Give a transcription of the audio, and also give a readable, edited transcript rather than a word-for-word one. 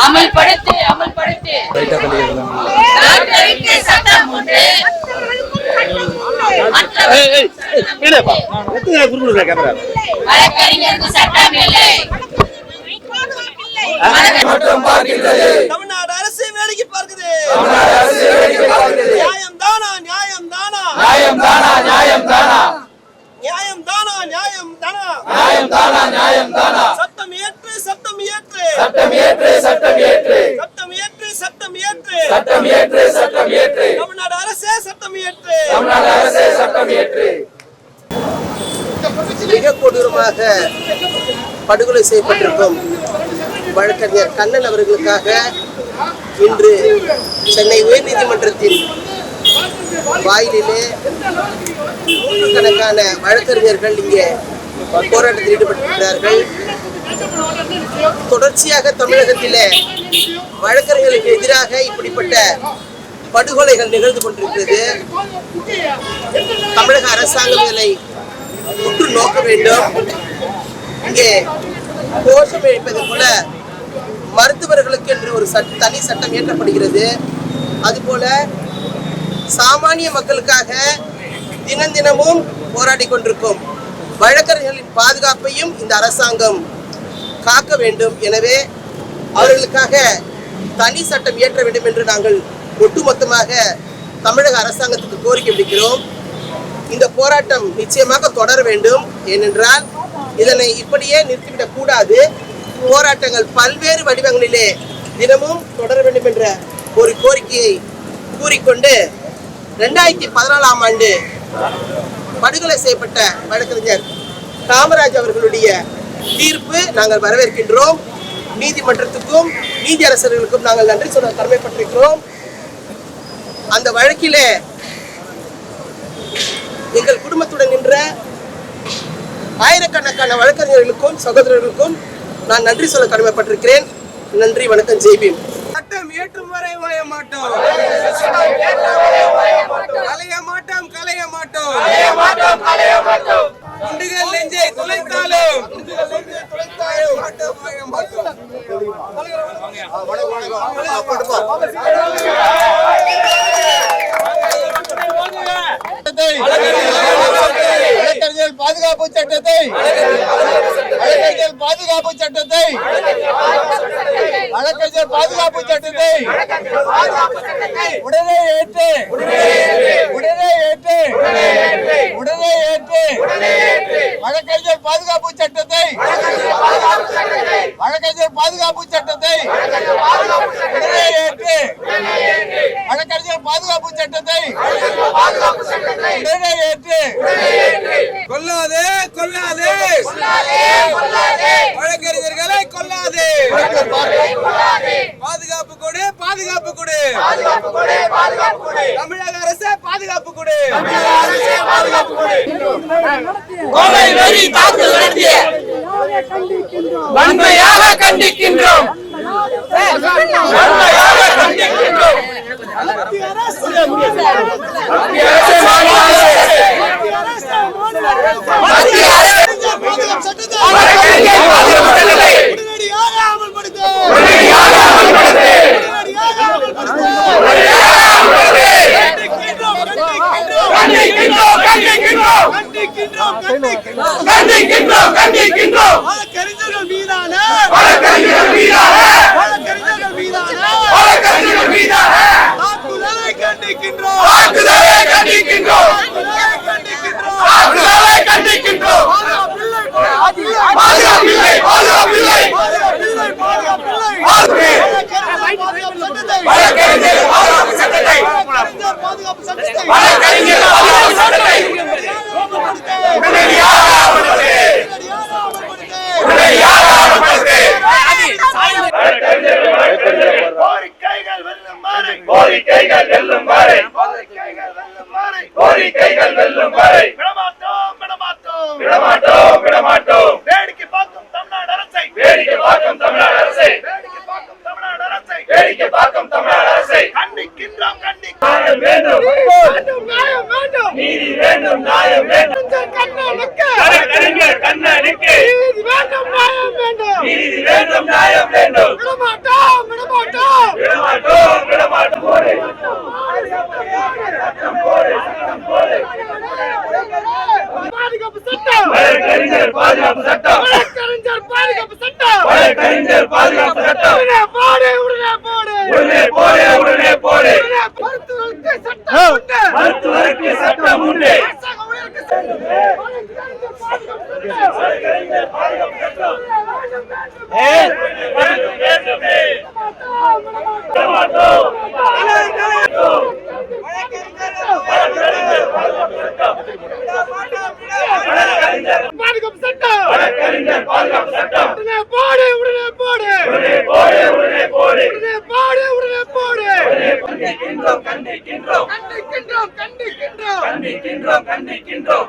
அமல்படுத்து அமல்படுத்து டாக்டருக்கு சட்டம் உண்டு வழக்கறிஞருக்கு சட்டம் இல்லை தமிழ்நாடு அரசு வேடிக்கை பார்க்குது நியாயம் தானா நியாயம் தானா நியாயம் தானா நியாயம் தானா நியாயம் தானா நியாயம் தானா நியாயம் தானா நியாயம் தானா சட்டம் ஏற்று சட்டம் ஏற்று சட்டம் ஏற்று சட்டம் ஏற்று சட்டம் ஏற்று சட்டம் ஏற்று சட்டம் ஏற்று சட்டம் ஏற்று தமிழ்நாடு அரசே சட்டம் ஏற்று தமிழ்நாடு அரசே சட்டம் ஏற்று மிக கொடூரமாக படுகொலை செய்யப்பட்டிருக்கும் வழக்கறிஞர் கண்ணன் அவர்களுக்காக இன்று சென்னை உயர்நீதிமன்றத்தின் வாயிலிலே நூற்றுக்கணக்கான வழக்கறிஞர்கள் இங்கே போராட்டத்தில் ஈடுபட்டிருக்கிறார்கள். தொடர்ச்சியாக தமிழகத்திலே வழக்கறிஞர்களுக்கு எதிராக இப்படிப்பட்ட படுகொலைகள் நிகழ்ந்து கொண்டிருக்கிறது. தமிழக அரசாங்கம் இதனை உற்று நோக்க வேண்டும். இங்கே கோஷம் எழுப்பது போல மருத்துவர்களுக்கு என்று ஒரு தனி சட்டம் இயற்றப்படுகிறது. அதுபோல சாமானிய மக்களுக்காக தினமும் போராடி கொண்டிருக்கும் வழக்கறிஞர்களின் பாதுகாப்பையும் இந்த அரசாங்கம் காக்க வேண்டும். எனவே அவர்களுக்காக தனி சட்டம் இயற்ற வேண்டும் என்று நாங்கள் ஒட்டுமொத்தமாக தமிழக அரசாங்கத்துக்கு கோரிக்கை விடுக்கிறோம். இந்த போராட்டம் நிச்சயமாக தொடர வேண்டும். ஏனென்றால் இதனை இப்படியே நிறுத்திவிடக் கூடாது. போராட்டங்கள் பல்வேறு வடிவங்களிலே தினமும் தொடர வேண்டும் என்ற ஒரு கோரிக்கையை கூறிக்கொண்டு 2014ஆம் ஆண்டு படுகொலை செய்யப்பட்ட வழக்கறிஞர் காமராஜ் அவர்களுடைய தீர்ப்பு நாங்கள் வரவேற்கின்றோம். நீதிமன்றத்துக்கும் நீதி அரசர்களுக்கும் நாங்கள் நன்றி சொல்ல கடமைப்பட்டிருக்கிறோம். அந்த வழக்கிலே எங்கள் குடும்பத்துடன் நின்ற ஆயிரக்கணக்கான வழக்கறிஞர்களுக்கும் சகோதரர்களுக்கும் நான் நன்றி சொல்ல கடமைப்பட்டிருக்கிறேன். நன்றி, வணக்கம், ஜெய்பீம். சட்டம் ஏற்றும் வரை ஓய மாட்டோம், கலைய மாட்டோம், கலைய மாட்டோம், குண்டுகள் நெஞ்சை துளைத்தாலும் வழக்கறிஞர் பாதுகாப்பு சட்டத்தை வழக்கறிஞர் பாதுகாப்பு சட்டத்தை வழக்கறிஞர் பாதுகாப்பு சட்டத்தை உடனே ஏற்று உடனே ஏற்று உடனே ஏற்று வழக்கறிஞர் பாதுகாப்பு சட்டத்தை வழக்கறிஞர் பாதுகாப்பு சட்டத்தை உடனே ஏற்று வழக்கறிஞர் பாதுகாப்பு சட்டத்தை உடனே ஏற்று கொல்லாதே கொல்லாதே வழக்கறிஞர்களை கொல்லாதே, பாதுகாப்பு கொடு பாதுகாப்பு கொடு, தமிழக அரசு பாதுகாப்பு கொடு, கொலை வெறி தாக்குதல் நடத்திய வன்மையாக கண்டிக்கின்றோம், வன்மையாக கண்டிக்கின்றோம். வழக்கறிஞர்கள் மீதான தாக்குதலை கண்டிக்கின்றோம், கோரிக்கைகள் வெல்லும் வரை கோரிக்கைகள் வெல்லும் வரை விடமாட்டோம் விடமாட்டோம் விடமாட்டோம் விடமாட்டோம். வேடிக்கை பார்க்கும் தமிழ்நாடு அரசை வேடிக்கை பார்க்கும் தமிழ்நாடு அரசை வேடிக்கை பார்க்கும் தமிழ்நாடு அரசை வேடிக்கை பார்க்கும் தமிழ்நாடு அரசை கண்டிக்கின்றோம் கண்டிக்கின்றோம். வேண்டும் நியாயம் வேண்டும், நீதி வேண்டும், நியாயம் வேண்டும், வழக்கறிஞர் கண்ணனுக்கு நீதி வேண்டும், நியாயம் வேண்டும், நீதி வேண்டும், நியாயம் வேண்டும். விடமாட்டோம் விடமாட்டோம் விடமாட்டோம் விடமாட்டோம் போடு பாதுகாப்பு சட்டம் வழக்கறிஞர் பாதுகாப்பு சட்டம் வழக்கறிஞர் பாதுகாப்பு சட்டம் வழக்கறிஞர் பாதுகாப்பு சட்டம் உடனே போடு உடனே போடு உடனே போடு உடனே போடு மருத்துவருக்கு சட்டம் உண்டு மருத்துவருக்கு சட்டம் உண்டு வழக்கறிஞர் பாதுகாப்பு சட்டம் பாதுகாப்பு சட்டம் வழக்கறிஞர் பாதுகாப்பு சட்டம் உடனே போடு உடனே போடு உடனே போடு உடனே போடு உடனே போடு உடனே போடு கண்டிக்கின்றோம் கண்டிக்கின்றோம் கண்டிக்கின்றோம் கண்டிக்கின்றோம் கண்டிக்கின்றோம் கண்டிக்கின்றோம்